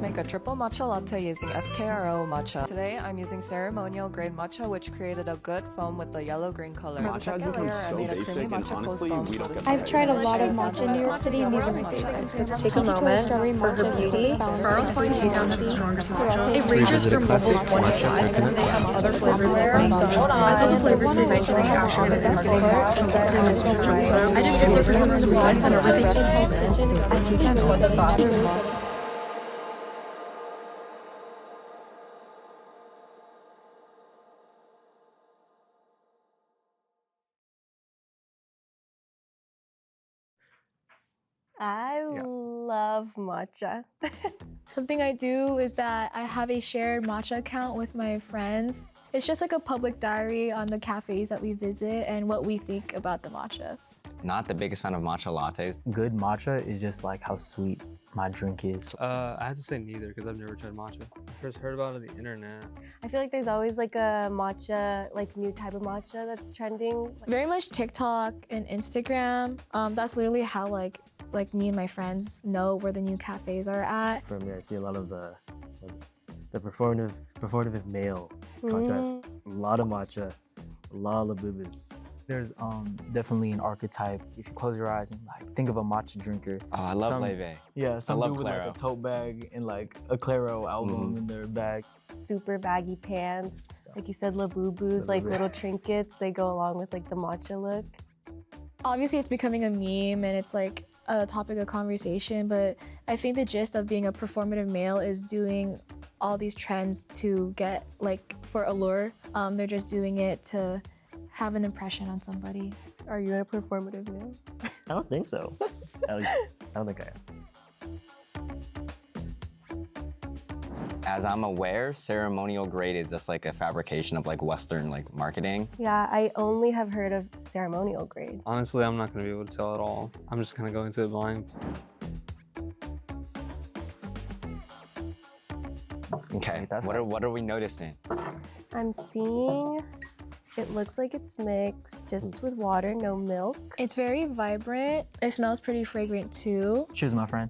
Make a triple matcha latte using FKRO matcha. Today I'm using ceremonial grade matcha, which created a good foam with the yellow-green color. Matcha has become so basic, and honestly, we don't get I've tried a lot of matcha in New York City, and these are my favorites. Let's take a moment for her beauty. Farrell's Point K-Town has the strongest matcha. It ranges from levels 1 to 5, and then they have other flavors there. I thought the flavors they mentioned they actually had a marketing match. I didn't think there was some sweetness and everything. What the fuck? I love matcha. Something I do is that I have a shared matcha account with my friends. It's just like a public diary on the cafes that we visit and what we think about the matcha. Not the biggest fan of matcha lattes. Good matcha is just like how sweet my drink is. I have to say neither because I've never tried matcha. I first heard about it on the internet. I feel like there's always like a matcha, like new type of matcha that's trending. Very much TikTok and Instagram. That's literally how like me and my friends know where the new cafes are at. For me, I see a lot of the performative male contests. A lot of matcha, a lot of boobas. There's definitely an archetype. If you close your eyes and like think of a matcha drinker. Oh, I love Leve. Yeah, some dude with Claro. like a tote bag and like a Claro album in their bag. Super baggy pants, like you said, labubus, like little trinkets. They go along with like the matcha look. Obviously, it's becoming a meme and it's like a topic of conversation, but I think the gist of being a performative male is doing all these trends to get like for allure. They're just doing it to have an impression on somebody. Are you a performative male? I don't think so. At least, I don't think I am. As I'm aware, ceremonial grade is just like a fabrication of like Western like marketing. Yeah, I only have heard of ceremonial grade. Honestly, I'm not going to be able to tell at all. I'm just kind of going into it blind. Okay, what are we noticing? I'm seeing, it looks like it's mixed just with water, no milk. It's very vibrant. It smells pretty fragrant too. Cheers, my friend.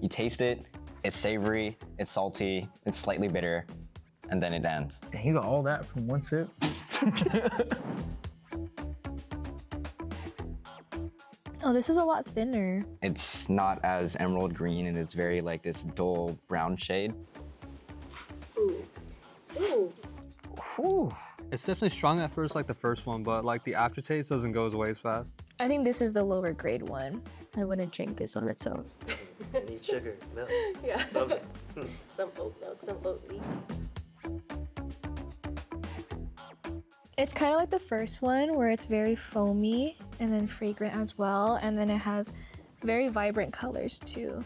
You taste it, it's savory, it's salty, it's slightly bitter, and then it ends. Dang, you got all that from one sip? Oh, this is a lot thinner. It's not as emerald green, and it's very like this dull brown shade. Ooh. Ooh. Whew. It's definitely strong at first, like the first one, but like the aftertaste doesn't go away as fast. I think this is the lower grade one. I wouldn't drink this on its own. Need sugar, milk. Yeah. Some oat milk, some Oatly. It's kind of like the first one where it's very foamy and then fragrant as well. And then it has very vibrant colors too.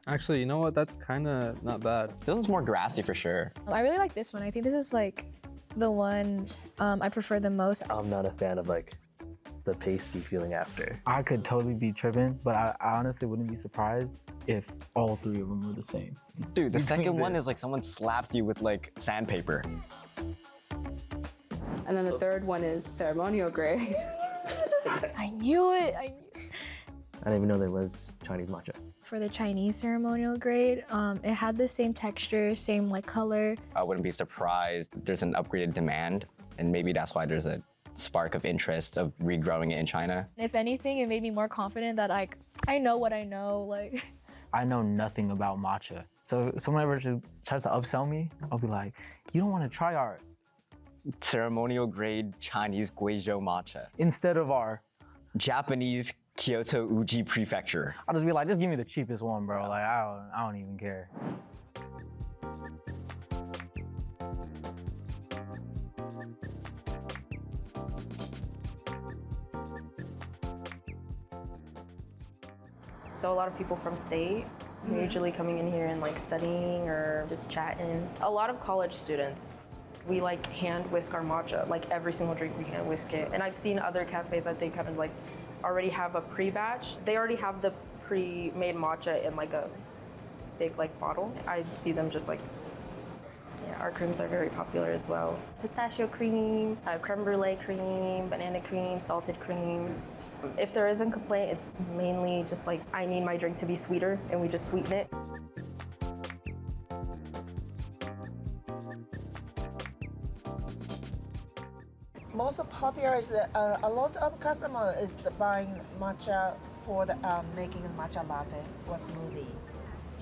Actually, you know what? That's kind of not bad. This one's more grassy for sure. I really like this one. I think this is like the one I prefer the most. I'm not a fan of like the pasty feeling after. I could totally be tripping, but I honestly wouldn't be surprised if all three of them were the same. Dude, the second one is like someone slapped you with like sandpaper. And then the third one is ceremonial grade. I knew it. I didn't even know there was Chinese matcha. For the Chinese ceremonial grade, it had the same texture, same like color. I wouldn't be surprised there's an upgraded demand, and maybe that's why there's a spark of interest of regrowing it in China. If anything, it made me more confident that like I know what I know. Like I know nothing about matcha. So if someone ever tries to upsell me, I'll be like, you don't want to try our Ceremonial grade Chinese Guizhou matcha instead of our Japanese Kyoto Uji Prefecture. I'll just be like, just give me the cheapest one, bro. Like, I don't even care. So a lot of people from state are usually coming in here and like studying or just chatting. A lot of college students. We like hand whisk our matcha, like every single drink we hand whisk it. And I've seen other cafes that they kind of like already have a pre-batch. They already have the pre-made matcha in like a big like bottle. I see them just like Yeah, our creams are very popular as well. Pistachio cream, creme brulee cream, banana cream, salted cream. If there isn't a complaint, it's mainly just like I need my drink to be sweeter and we just sweeten it. Most popular is a lot of customers is buying matcha for the, making a matcha latte or smoothie.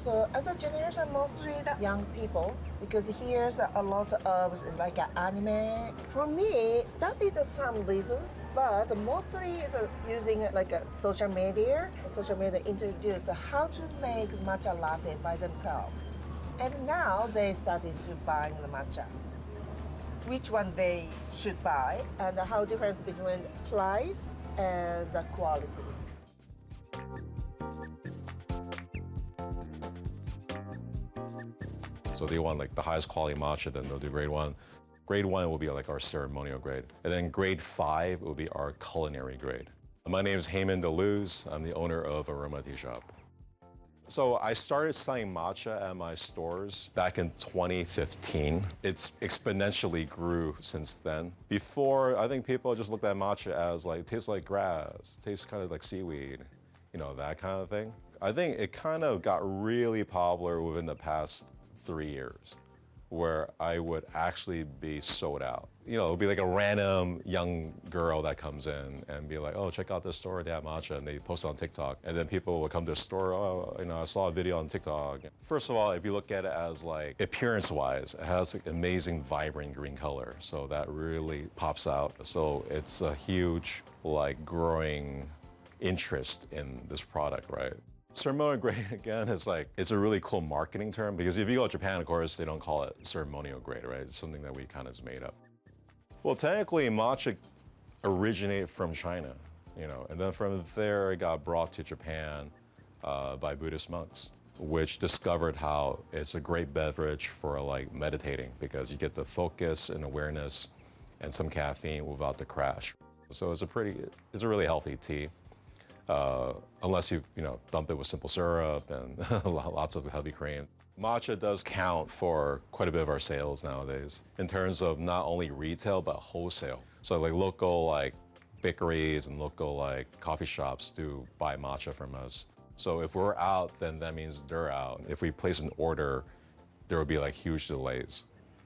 So as a generation, mostly the young people, because here's a lot of like anime. For me, that is some reasons, but mostly is using like a social media. Social media introduced how to make matcha latte by themselves, and now they started to buying the matcha. Which one they should buy and how difference between price and the quality. So they want like the highest quality matcha, then they'll do grade 1. Grade 1 will be like our ceremonial grade. And then grade 5 will be our culinary grade. My name is Heyman Deleuze. I'm the owner of Aroma Tea Shop. So I started selling matcha at my stores back in 2015. It's exponentially grew since then. Before, I think people just looked at matcha as like, it tastes like grass, tastes kind of like seaweed, you know, that kind of thing. I think it kind of got really popular within the past 3 years, where I would actually be sold out. You know, it would be like a random young girl that comes in and be like, oh, check out this store, they have matcha, and they post it on TikTok. And then people will come to the store, oh, you know, I saw a video on TikTok. First of all, if you look at it as like appearance-wise, it has like amazing vibrant green color. So that really pops out. So it's a huge like growing interest in this product, right? Ceremonial grade, again, is like, it's a really cool marketing term because if you go to Japan, of course, they don't call it ceremonial grade, right? It's something that we kind of just made up. Well, technically, matcha originated from China, you know, and then from there it got brought to Japan by Buddhist monks, which discovered how it's a great beverage for like meditating because you get the focus and awareness and some caffeine without the crash. So it's a really healthy tea. Unless you dump it with simple syrup and lots of heavy cream. Matcha does count for quite a bit of our sales nowadays in terms of not only retail, but wholesale. So like local like bakeries and local like coffee shops do buy matcha from us. So if we're out, then that means they're out. If we place an order, there would be like huge delays.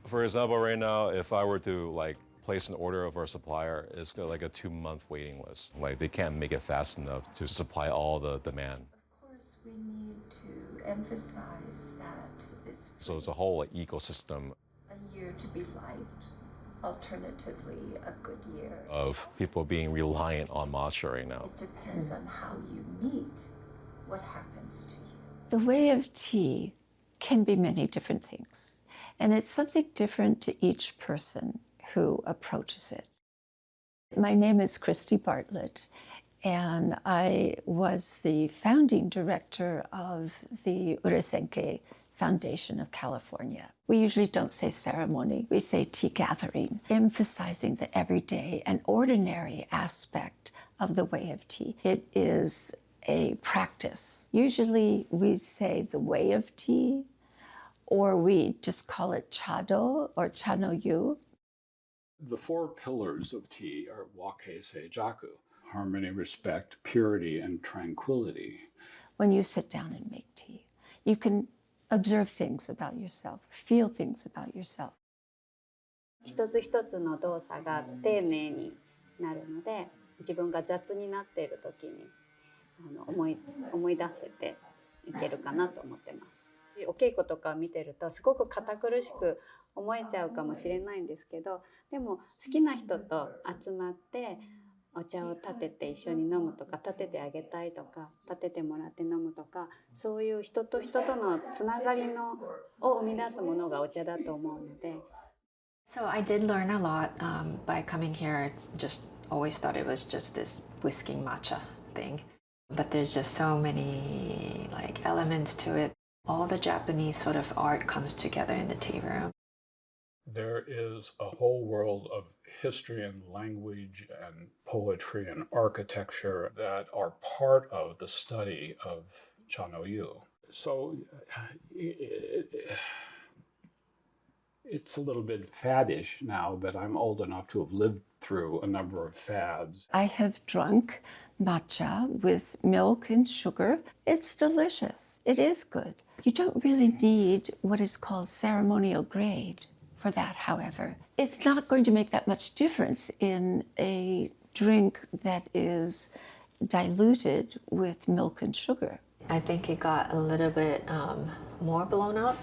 For example, right now, if I were to like place an order of our supplier, it's got like a 2-month waiting list. Like they can't make it fast enough to supply all the demand. Of course, we need to emphasize that this. So it's a whole like ecosystem. A year to be liked, alternatively a good year. Of people being reliant on matcha right now. It depends on how you meet what happens to you. The way of tea can be many different things, and it's something different to each person who approaches it. My name is Christy Bartlett, and I was the founding director of the Urasenke Foundation of California. We usually don't say ceremony, we say tea gathering, emphasizing the everyday and ordinary aspect of the way of tea. It is a practice. Usually we say the way of tea, or we just call it chado or chanoyu. The 4 pillars of tea are wake, sei, jaku: harmony, respect, purity, and tranquility. When you sit down and make tea, you can observe things about yourself, feel things about yourself. 一つ一つの動作が丁寧になるので、自分が雑になっている時に思い出せていけるかなと思ってます。お稽古とか見てるとすごく堅苦しく思えちゃうかもしれないんですけど、でも好きな人と集まってお茶を立てて一緒に飲むとか、立ててあげたいとか、立ててもらって飲むとか、そういう人と人とのつながりを生み出すものがお茶だと思うので。So I did learn a lot by coming here. I just always thought it was just this whisking matcha thing, but there's just so many like elements to it. All the Japanese sort of art comes together in the tea room. There is a whole world of history and language and poetry and architecture that are part of the study of Chanoyu. So It's a little bit faddish now, but I'm old enough to have lived through a number of fads. I have drunk matcha with milk and sugar. It's delicious. It is good. You don't really need what is called ceremonial grade for that, however. It's not going to make that much difference in a drink that is diluted with milk and sugar. I think it got a little bit more blown up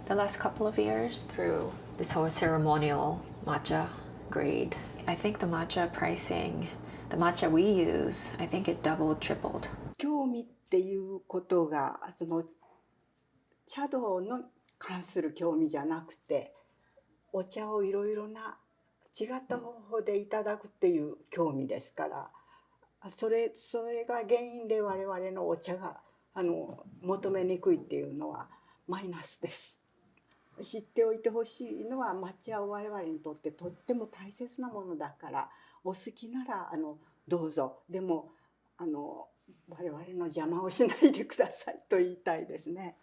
the last couple of years through this whole ceremonial matcha grade. I think the matcha pricing, the matcha we use, I think it doubled, tripled. 興味っていうことがその茶道の関する興味じゃなくて、お茶をいろいろな違った方法でいただくっていう興味ですから、それが原因で我々のお茶が求めにくいっていうのはマイナスです。知っておいてほしいのは抹茶は我々にとってとっても大切なものだから、お好きならどうぞ。でも我々の邪魔をしないでくださいと言いたいですね。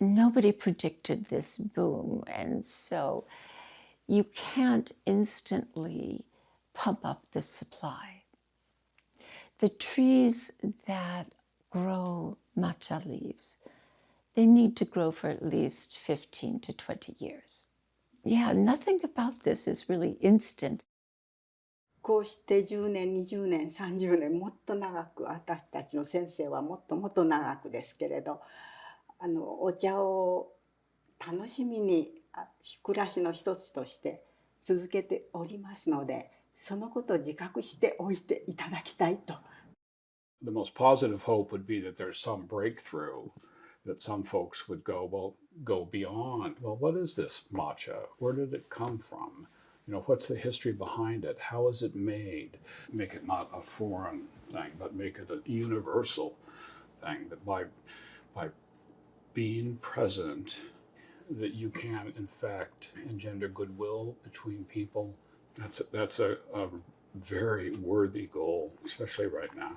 Nobody predicted this boom, and so you can't instantly pump up the supply. The trees that grow matcha leaves, they need to grow for at least 15 to 20 years. Yeah, nothing about this is really instant. こうして10年、20年、30年、もっと長く、私たちの先生はもっともっと長くですけれど、お茶を楽しみに暮らしの一つとして続けておりますので、そのことを自覚しておいていただきたいと。The most positive hope would be that there's some breakthrough, that some folks would go beyond. Well, what is this matcha? Where did it come from? You know, what's the history behind it? How is it made? Make it not a foreign thing, but make it a universal thing. That by being present, that you can in fact engender goodwill between people. That's a very worthy goal, especially right now.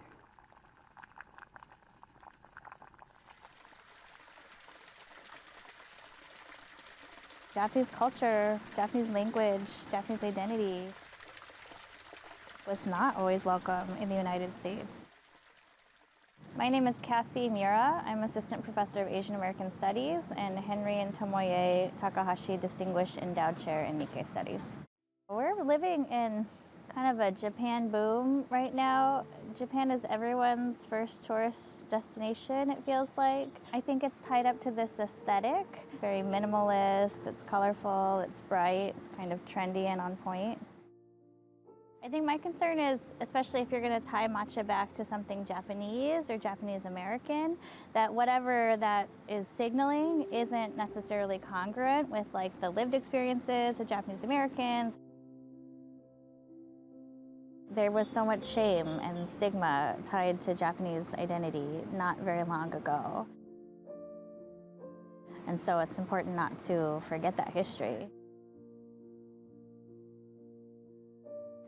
Japanese culture, Japanese language, Japanese identity was not always welcome in the United States. My name is Cassie Mura. I'm Assistant Professor of Asian American Studies and Henry and Tomoye Takahashi Distinguished Endowed Chair in Nikkei Studies. We're living in kind of a Japan boom right now. Japan is everyone's first tourist destination, it feels like. I think it's tied up to this aesthetic, very minimalist, it's colorful, it's bright, it's kind of trendy and on point. I think my concern is, especially if you're going to tie matcha back to something Japanese or Japanese American, that whatever that is signaling isn't necessarily congruent with like the lived experiences of Japanese Americans. There was so much shame and stigma tied to Japanese identity not very long ago. And so it's important not to forget that history,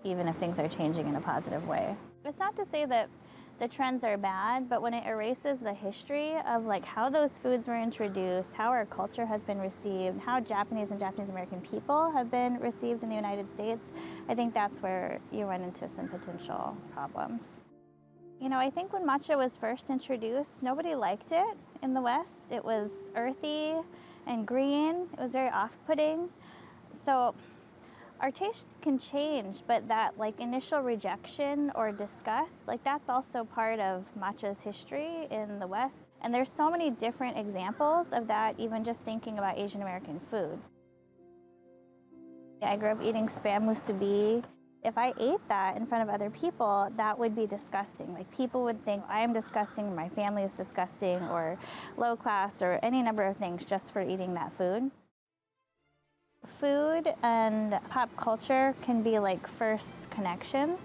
even if things are changing in a positive way. It's not to say that the trends are bad, but when it erases the history of like how those foods were introduced, how our culture has been received, how Japanese and Japanese American people have been received in the United States, I think that's where you run into some potential problems. You know, I think when matcha was first introduced, nobody liked it in the West. It was earthy and green. It was very off-putting. So our tastes can change, but that like initial rejection or disgust, like that's also part of matcha's history in the West. And there's so many different examples of that, even just thinking about Asian American foods. I grew up eating spam musubi. If I ate that in front of other people, that would be disgusting. Like people would think I am disgusting, or my family is disgusting, or low class, or any number of things just for eating that food. Food and pop culture can be like first connections.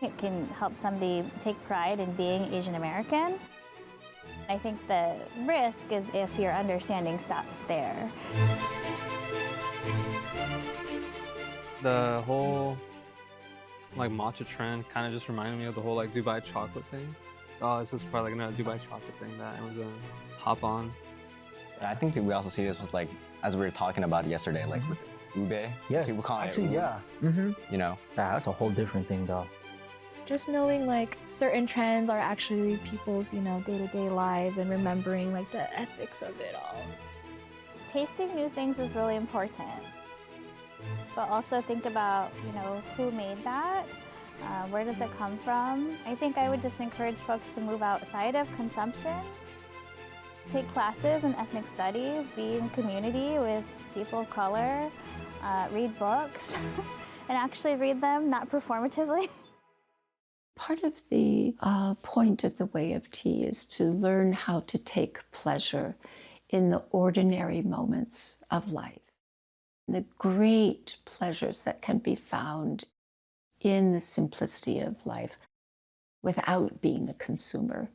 It can help somebody take pride in being Asian American. I think the risk is if your understanding stops there. The whole like matcha trend kind of just reminded me of the whole like Dubai chocolate thing. Oh, this is probably like another Dubai chocolate thing that everyone's gonna hop on. I think we also see this with like as we were talking about yesterday, like with ube. Yes, People call actually, it yeah. You know? That's a whole different thing, though. Just knowing like certain trends are actually people's, day-to-day lives and remembering like the ethics of it all. Tasting new things is really important, but also think about, who made that, where does it come from? I think I would just encourage folks to move outside of consumption, take classes in ethnic studies, be in community with people of color, read books, and actually read them, not performatively. Part of the point of the Way of Tea is to learn how to take pleasure in the ordinary moments of life. The great pleasures that can be found in the simplicity of life without being a consumer.